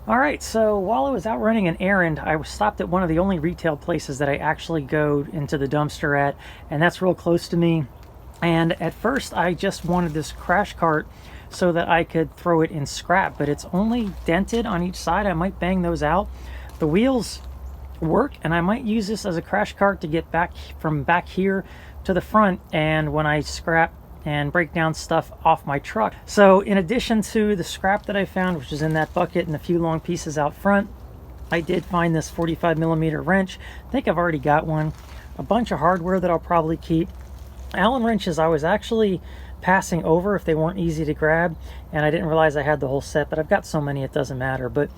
All right, so while I was out running an errand, I stopped at one of the only retail places that I actually go into the dumpster at, and that's real close to me. And at first, I just wanted this crash cart so that I could throw it in scrap, but it's only dented on each side. I might bang those out. The wheels work, and I might use this as a crash cart to get back from back here to the front, and when I scrap and break down stuff off my truck. So in addition to the scrap that I found, which is in that bucket, and a few long pieces out front, I did find this 45mm wrench. I think I've already got one. A bunch of hardware that I'll probably keep. Allen wrenches I was actually passing over if they weren't easy to grab, and I didn't realize I had the whole set, but I've got so many it doesn't matter. But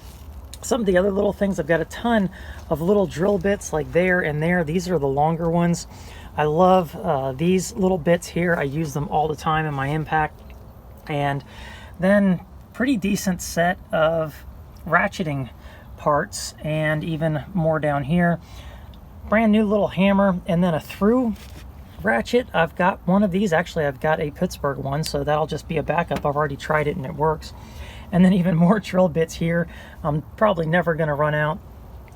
some of the other little things, I've got a ton of little drill bits like there and there. These are the longer ones. I love these little bits here. I use them all the time in my impact. And then pretty decent set of ratcheting parts, and even more down here. Brand new little hammer, and then a through ratchet. I've got one of these. Actually, I've got a Pittsburgh one, so that'll just be a backup. I've already tried it and it works. And then even more drill bits here. I'm probably never going to run out.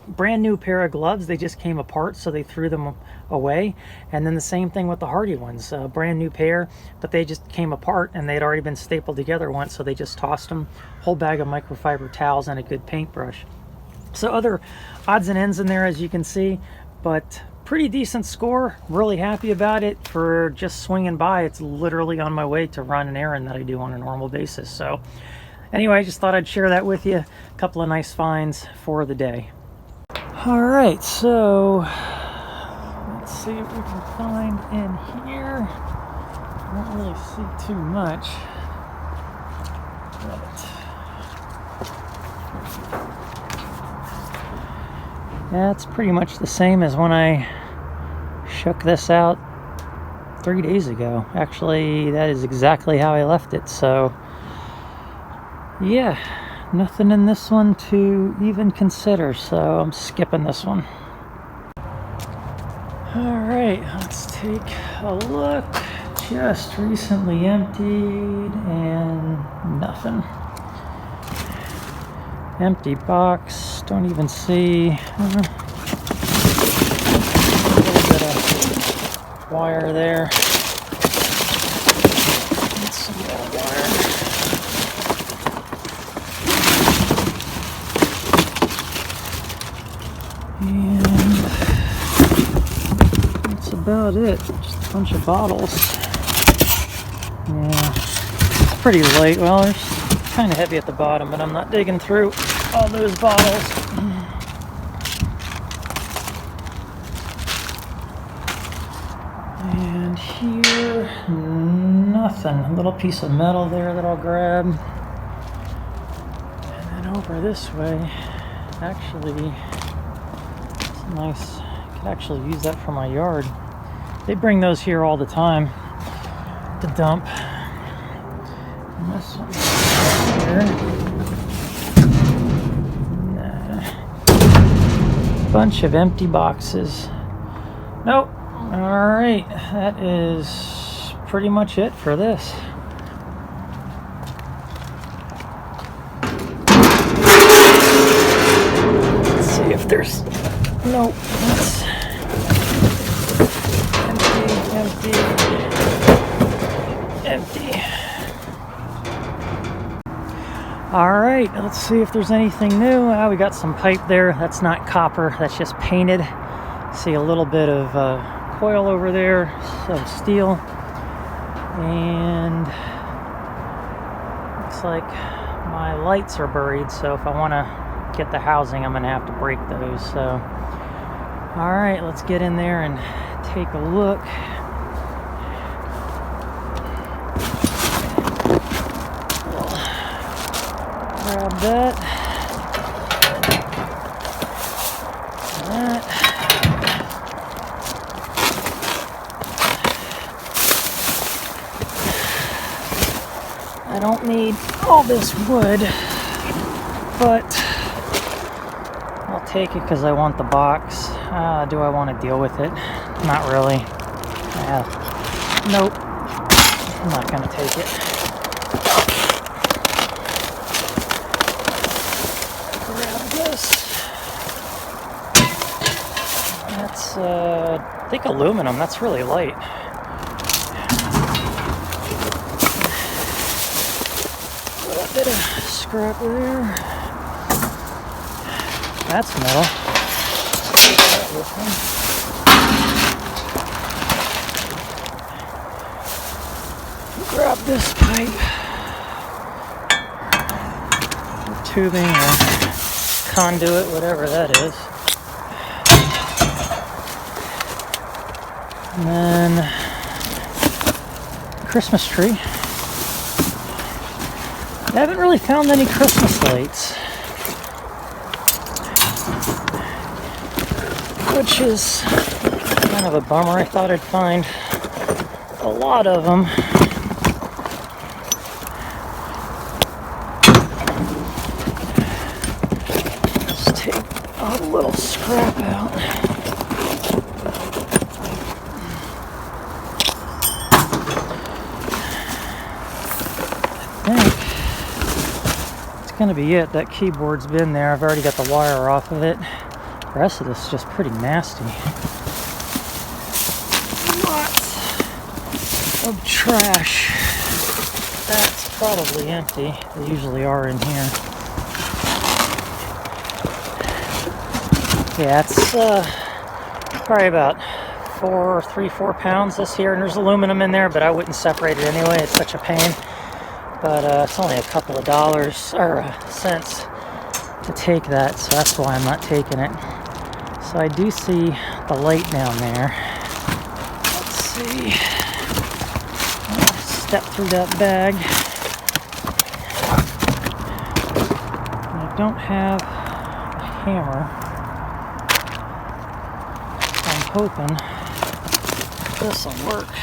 Brand new pair of gloves. They just came apart, so they threw them away. And then the same thing with the Hardy ones. Brand new pair, but they just came apart and they'd already been stapled together once, so they just tossed them. Whole bag of microfiber towels and a good paintbrush. So other odds and ends in there, as you can see, but pretty decent score. Really happy about it for just swinging by. It's literally on my way to run an errand that I do on a normal basis. So anyway, I just thought I'd share that with you. A couple of nice finds for the day. All right, so let's see what we can find in here. I don't really see too much, but that's pretty much the same as when I shook this out 3 days ago. Actually, that is exactly how I left it. So yeah, nothing in this one to even consider, so I'm skipping this one. All right, let's take a look. Just recently emptied, and nothing. Empty box, don't even see. A little bit of wire there. And some more wire. And that's about it. Just a bunch of bottles. Yeah, it's pretty light. Well, there's kind of heavy at the bottom, but I'm not digging through all those bottles. And here, nothing. A little piece of metal there that I'll grab. And then over this way, actually, it's nice. I could actually use that for my yard. They bring those here all the time to dump. And this one here. Bunch of empty boxes. Nope. Alright, that is pretty much it for this. Let's see if there's... Nope. That's empty. Alright, let's see if there's anything new. We got some pipe there. That's not copper, that's just painted. See a little bit of coil over there, some steel, and looks like my lights are buried, so if I want to get the housing, I'm going to have to break those. So alright, let's get in there and take a look. Grab that. That. I don't need all this wood, but I'll take it because I want the box. Do I want to deal with it? Not really. Nope. I'm not going to take it. I think aluminum. That's really light. A bit of scrap there. That's metal. Take that with me. Grab this pipe, or tubing, or conduit, whatever that is. And then Christmas tree. I haven't really found any Christmas lights, which is kind of a bummer. I thought I'd find a lot of them. Let's take a little scrap out. I think going to be it. That keyboard's been there. I've already got the wire off of it. The rest of this is just pretty nasty. Lots of trash. That's probably empty. They usually are in here. Yeah, it's probably about 4 pounds this here, and there's aluminum in there, but I wouldn't separate it anyway. It's such a pain. But it's only a couple of dollars or cents to take that, so that's why I'm not taking it. So I do see the light down there. Let's see. I'll step through that bag. I don't have a hammer. I'm hoping this will work.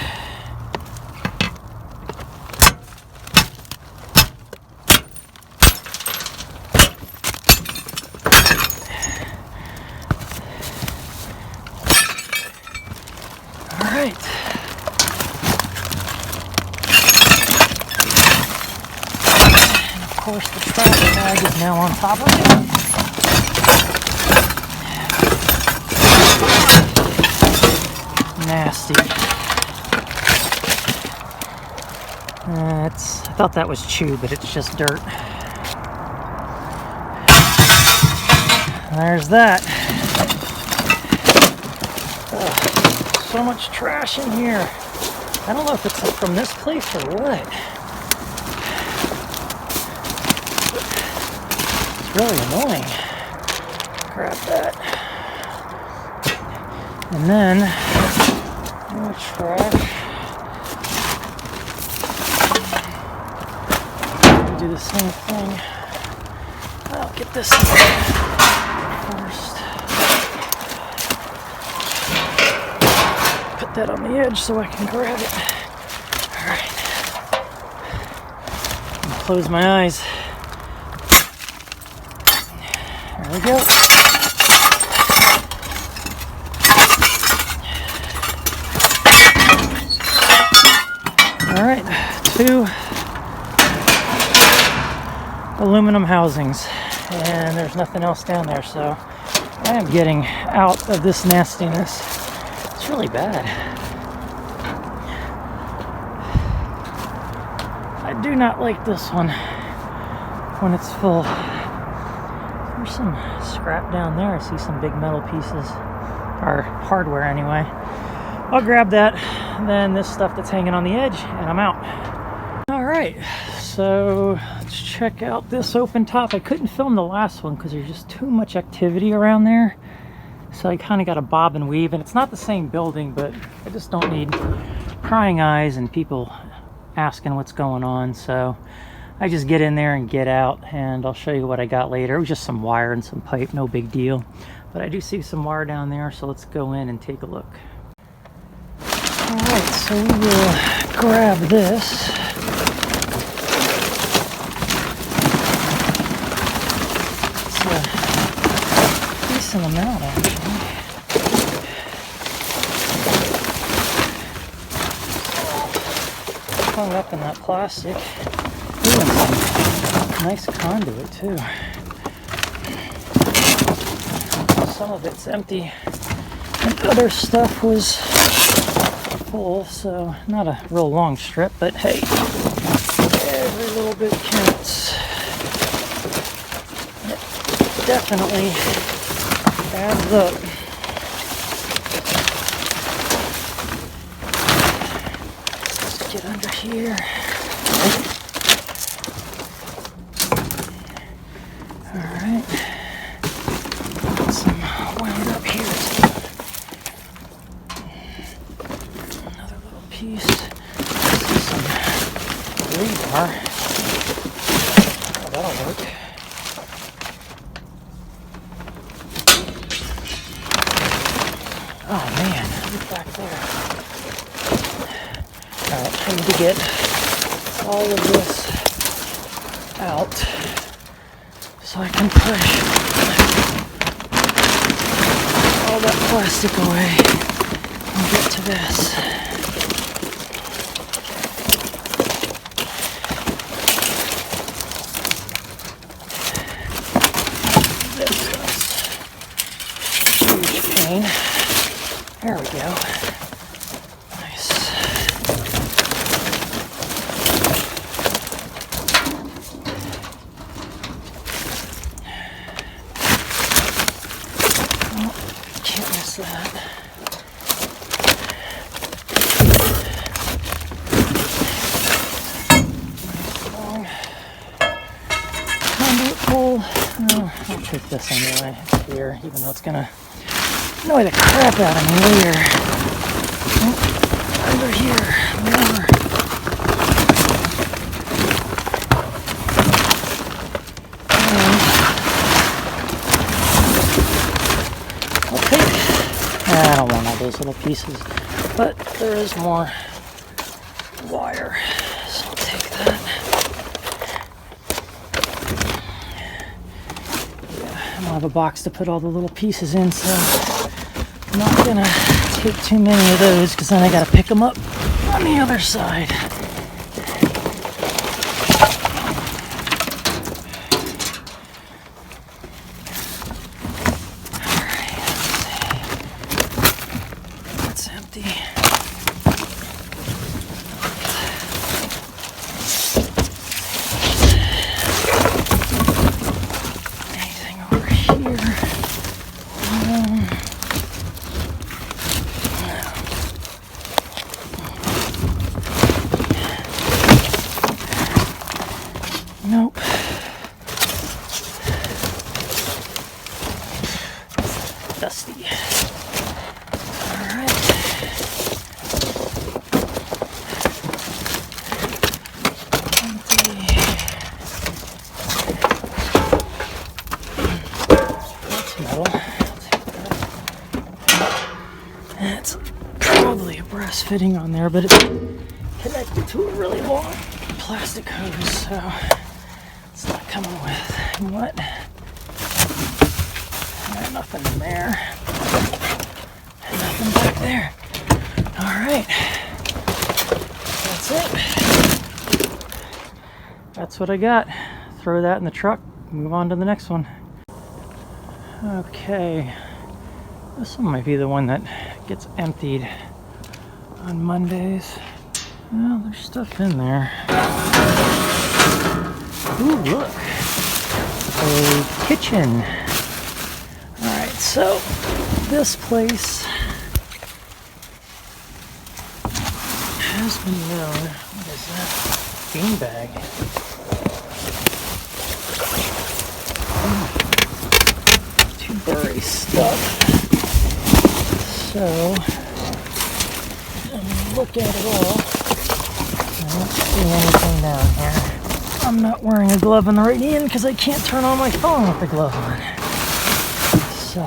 Of course, the trash bag is now on top of it. Nasty. I thought that was chew, but it's just dirt. There's that. Ugh, so much trash in here. I don't know if it's from this place or what. Really annoying. Grab that. And then more trash. Do the same thing. I'll get this first. Put that on the edge so I can grab it. Alright. Close my eyes. There we go. All right, 2 aluminum housings, and there's nothing else down there, so I am getting out of this nastiness. It's really bad. I do not like this one when it's full. There's some scrap down there. I see some big metal pieces, or hardware anyway. I'll grab that, then this stuff that's hanging on the edge, and I'm out. Alright, so let's check out this open top. I couldn't film the last one because there's just too much activity around there. So I kind of got a bob and weave, and it's not the same building, but I just don't need prying eyes and people asking what's going on. So I just get in there and get out, and I'll show you what I got later. It was just some wire and some pipe, no big deal. But I do see some wire down there, so let's go in and take a look. Alright, so we will grab this. It's a decent amount, actually. Hung up in that plastic. Ooh, and some nice conduit too. Some of it's empty. And other stuff was full, so not a real long strip, but hey, every little bit counts. It definitely adds up. Let's get under here. Alright. Got some wound up here too. Another little piece. This is some rebar. Oh, that'll work. Oh man, look back there. Alright, I need to get all of this out so I can push all that plastic away and get to this. This is huge pain. There we go. Nice. Oh, can't miss that. Nice long conduit pole. Oh, I'll take this anyway. It's here, even though it's gonna annoy the crap out of me later. Oh, under here, whatever. And I'll take. I don't want all those little pieces, but there is more wire, so I'll take that. Yeah, I don't have a box to put all the little pieces in, so I'm not gonna take too many of those because then I gotta pick them up on the other side. Alright, let's see. That's empty. Anything over here? Nope. Dusty. Alright. That's metal. I'll take that. That's probably a brass fitting on there, but it's connected to a really long plastic hose, so it's not coming with. You know what? Got nothing in there. And nothing back there. Alright. That's it. That's what I got. Throw that in the truck. Move on to the next one. Okay. This one might be the one that gets emptied on Mondays. Well, there's stuff in there. Ooh, look. A kitchen. Alright, so this place has been known. What is that? Beanbag. Too burry stuff. So, look at it all. I don't see anything down here. I'm not wearing a glove on the right hand because I can't turn on my phone with the glove on. So,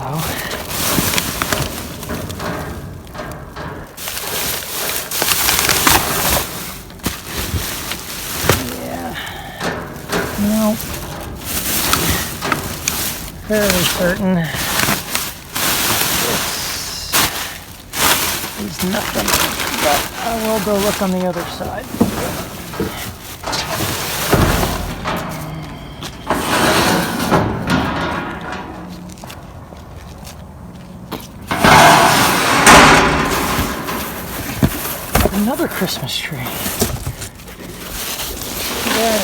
yeah, no, fairly certain this is nothing, but I will go look on the other side. Christmas tree. Yeah,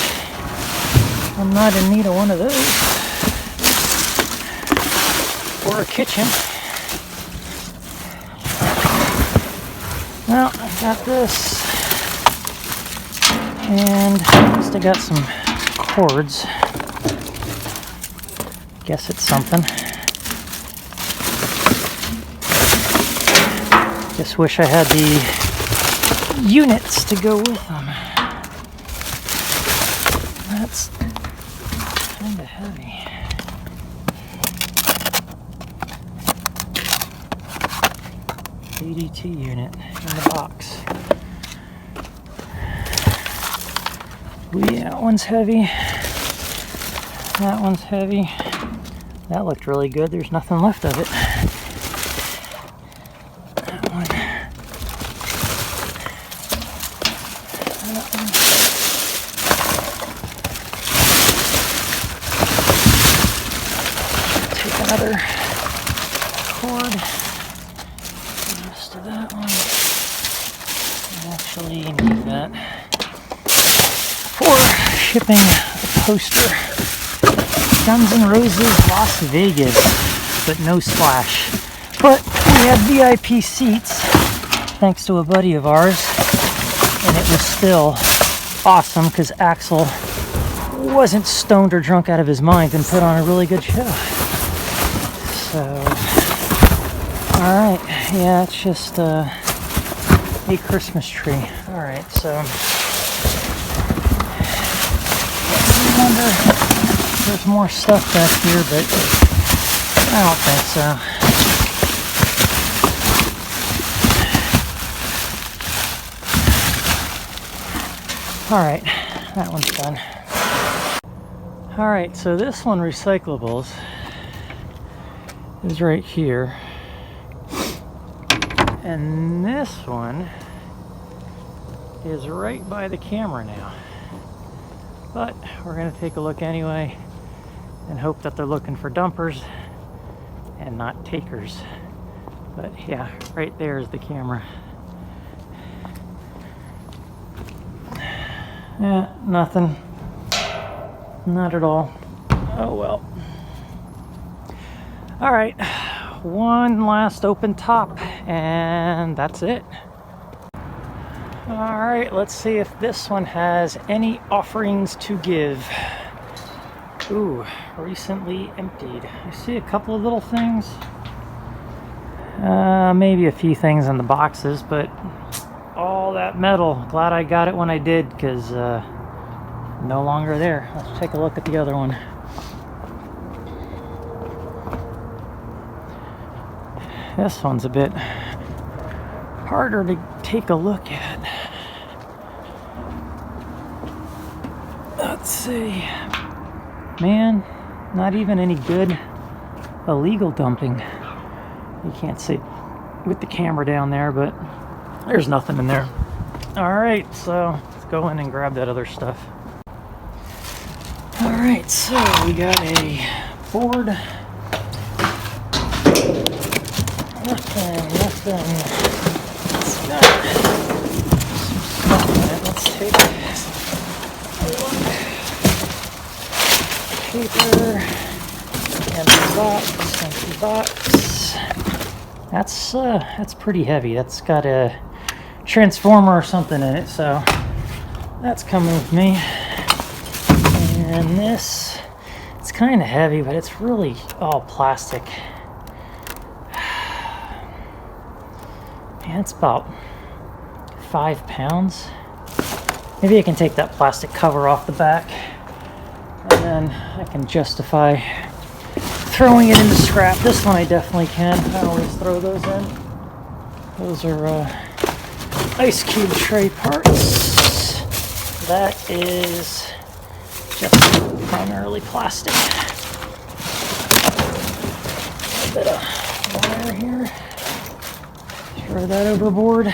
I'm not in need of one of those. Or a kitchen. Well, I got this. And still got some cords. Guess it's something. Just wish I had the units to go with them. That's kind of heavy. ADT unit in the box. Yeah, that one's heavy. That one's heavy. That looked really good. There's nothing left of it. That one. That one. Take another cord. The rest of that one. I actually need that for shipping a poster. Guns N' Roses Las Vegas, but no splash. But we had VIP seats, thanks to a buddy of ours, and it was still awesome because Axel wasn't stoned or drunk out of his mind and put on a really good show. So, alright, yeah, it's just a Christmas tree. Alright, so, I wonder if there's more stuff back here, but I don't think so. Alright, that one's done. Alright, so this one, Recyclables, is right here. And this one is right by the camera now. But we're going to take a look anyway and hope that they're looking for dumpers and not takers. But yeah, right there is the camera. Yeah, nothing. Not at all. Oh well. Alright, one last open top and that's it. Alright, let's see if this one has any offerings to give. Ooh, recently emptied. I see a couple of little things. Maybe a few things in the boxes, but all that metal. Glad I got it when I did, because no longer there. Let's take a look at the other one. This one's a bit harder to take a look at. Let's see. Man, not even any good illegal dumping. You can't see with the camera down there, but there's nothing in there. Alright, so let's go in and grab that other stuff. Alright, so we got a board. Nothing. It's got some stuff in it. Let's take a look. Paper. Empty box. That's pretty heavy. That's got a transformer or something in it, so that's coming with me. And this, it's kind of heavy, but it's really all plastic. Man, it's about 5 pounds. Maybe I can take that plastic cover off the back, and then I can justify throwing it into scrap. This one I definitely can. I always throw those in. Those are ice cube tray parts. That is just primarily plastic. A bit of wire here. Throw that overboard.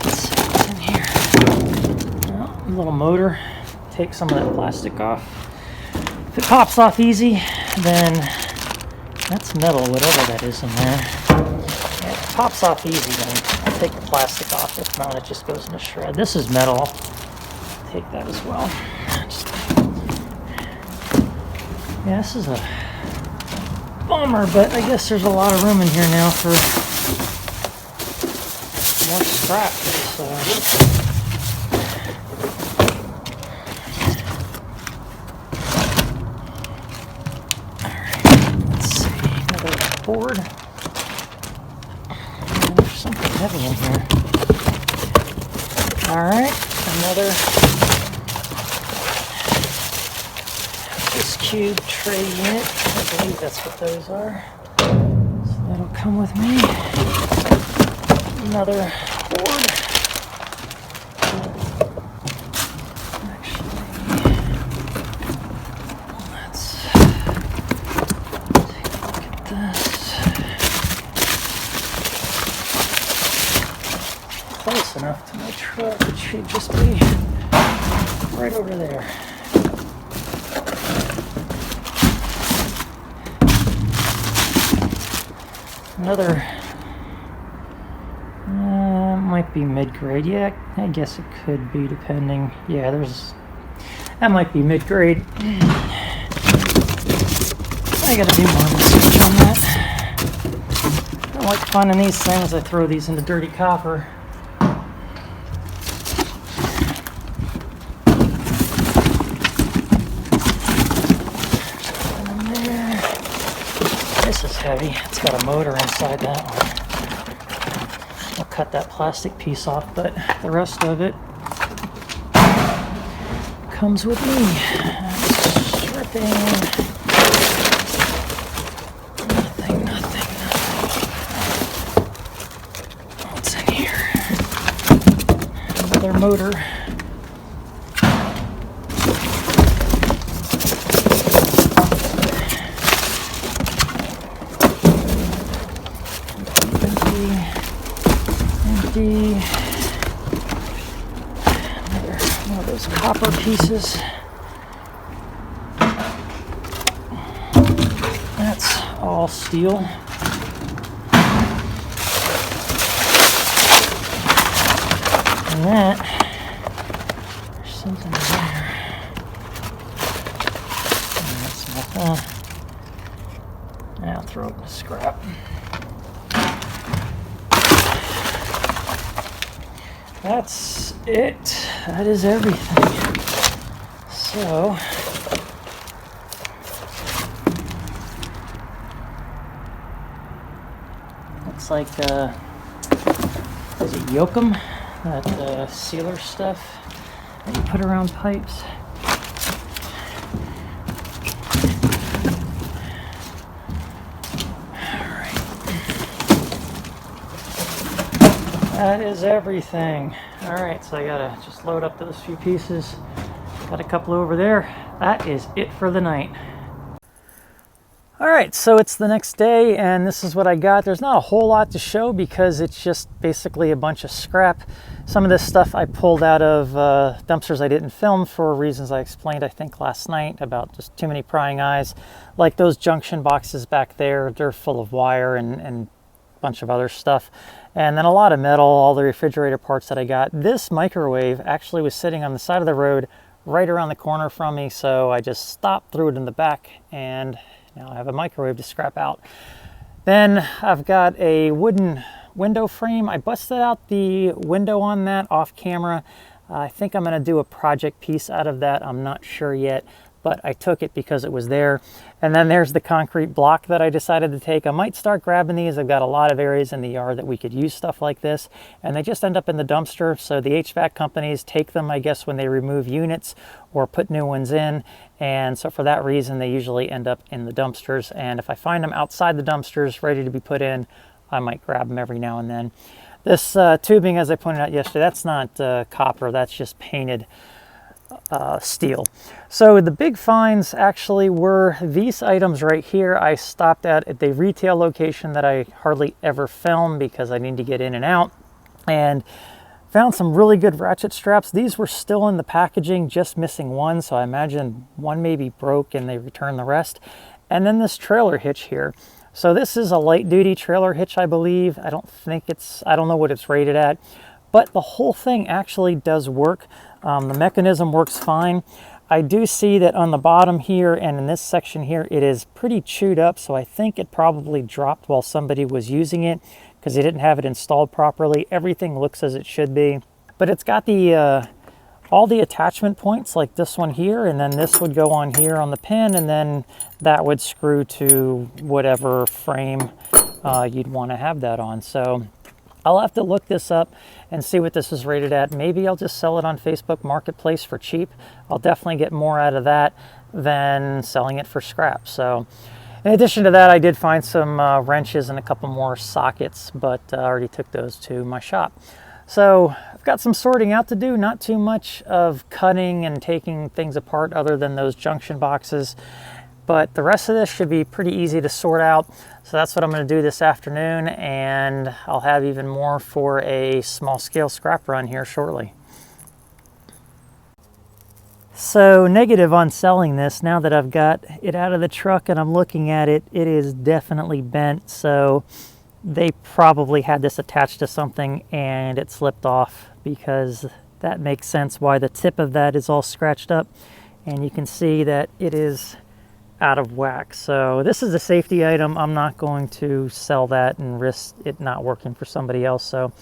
Let's see what's in here. Well, a little motor. Take some of that plastic off. If it pops off easy, then that's metal, whatever that is in there. It pops off easy, then I'll take the plastic off. If not, it just goes in a shred. This is metal. I'll take that as well. Yeah, this is a bummer, but I guess there's a lot of room in here now for more scrap. So. Board. There's something heavy in here. Alright, another this cube tray unit. I believe that's what those are. So that'll come with me. Another board. Close enough to my truck. It should just be right over there. Another might be mid-grade. Yeah, I guess it could be depending. Yeah, that might be mid-grade. I gotta do more research on that. I like finding these things. I throw these into dirty copper. This is heavy. It's got a motor inside that one. I'll cut that plastic piece off, but the rest of it comes with me. Stripping. Nothing. What's in here? Another motor. Another one of those copper pieces. That's all steel. And there's something in there. And that's not that. I'll throw it in the scrap. That's it. That is everything. So, looks like, is it Yoakum? That sealer stuff that you put around pipes. That is everything. Alright, so I gotta just load up those few pieces. Got a couple over there. That is it for the night. Alright, so it's the next day and this is what I got. There's not a whole lot to show because it's just basically a bunch of scrap. Some of this stuff I pulled out of dumpsters I didn't film for reasons I explained, I think, last night about just too many prying eyes. Like those junction boxes back there, they're full of wire and a bunch of other stuff. And then a lot of metal, all the refrigerator parts that I got. This microwave actually was sitting on the side of the road right around the corner from me, so I just stopped, threw it in the back, and now I have a microwave to scrap out. Then I've got a wooden window frame. I busted out the window on that off camera. I think I'm gonna do a project piece out of that. I'm not sure yet, but I took it because it was there. And then there's the concrete block that I decided to take. I might start grabbing these. I've got a lot of areas in the yard that we could use stuff like this, and they just end up in the dumpster. So the HVAC companies take them, I guess, when they remove units or put new ones in. And so for that reason, they usually end up in the dumpsters. And if I find them outside the dumpsters ready to be put in, I might grab them every now and then. This tubing, as I pointed out yesterday, that's not copper, that's just painted steel. So the big finds actually were these items right here. I stopped at the retail location that I hardly ever film because I need to get in and out, and found some really good ratchet straps. These were still in the packaging, just missing one, so I imagine one maybe broke and they returned the rest. And then this trailer hitch here. So this is a light duty trailer hitch, I believe. I don't know what it's rated at, but the whole thing actually does work. The mechanism works fine. I do see that on the bottom here and in this section here, it is pretty chewed up. So I think it probably dropped while somebody was using it because they didn't have it installed properly. Everything looks as it should be, but it's got the all the attachment points like this one here, and then this would go on here on the pin, and then that would screw to whatever frame you'd want to have that on. So I'll have to look this up and see what this is rated at. Maybe I'll just sell it on Facebook Marketplace for cheap. I'll definitely get more out of that than selling it for scrap. So in addition to that, I did find some wrenches and a couple more sockets, but I already took those to my shop. So I've got some sorting out to do, not too much of cutting and taking things apart other than those junction boxes. But the rest of this should be pretty easy to sort out. So that's what I'm going to do this afternoon, and I'll have even more for a small scale scrap run here shortly. So negative on selling this, now that I've got it out of the truck and I'm looking at it, it is definitely bent. So they probably had this attached to something and it slipped off, because that makes sense why the tip of that is all scratched up, and you can see that it is out of whack. So this is a safety item. I'm not going to sell that and risk it not working for somebody else. So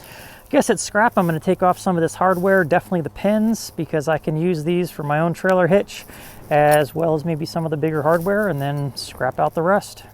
I guess it's scrap. I'm going to take off some of this hardware, definitely the pins, because I can use these for my own trailer hitch, as well as maybe some of the bigger hardware, and then scrap out the rest.